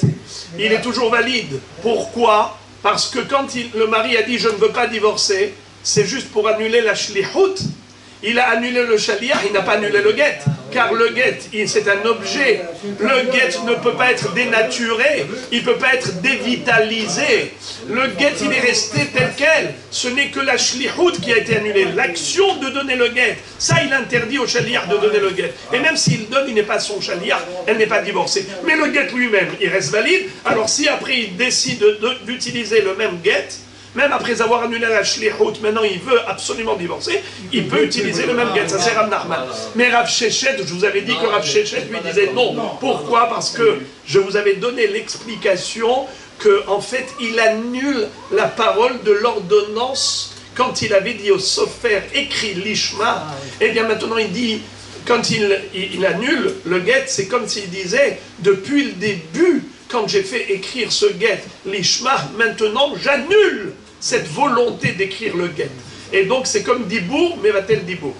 il est toujours valide. Pourquoi? Parce que quand le mari a dit, je ne veux pas divorcer, c'est juste pour annuler la shlichut. Il a annulé le shaliach, il n'a pas annulé le get. Car le get, c'est un objet. Le get ne peut pas être dénaturé, il ne peut pas être dévitalisé. Le get, il est resté tel quel. Ce n'est que la shlichut qui a été annulée. L'action de donner le get, ça, il interdit au shaliach de donner le get. Et même s'il donne, il n'est pas son shaliach, elle n'est pas divorcée. Mais le get lui-même, il reste valide. Alors si après il décide d'utiliser le même get, même après avoir annulé la shlichut, maintenant il veut absolument divorcer, il peut utiliser le même get. Ça c'est Rav Nachman. Mais Rav Shechet, je vous avais dit que Rav Shechet lui disait non. Pourquoi? Parce que je vous avais donné l'explication qu'en fait il annule la parole de l'ordonnance quand il avait dit au Sofer écrit l'Ishma. Et bien maintenant il dit, quand il annule le get, c'est comme s'il disait depuis le début, quand j'ai fait écrire ce get, l'Ishma, maintenant j'annule cette volonté d'écrire le get. Et donc c'est comme Dibour, mais va-t-elle Dibour?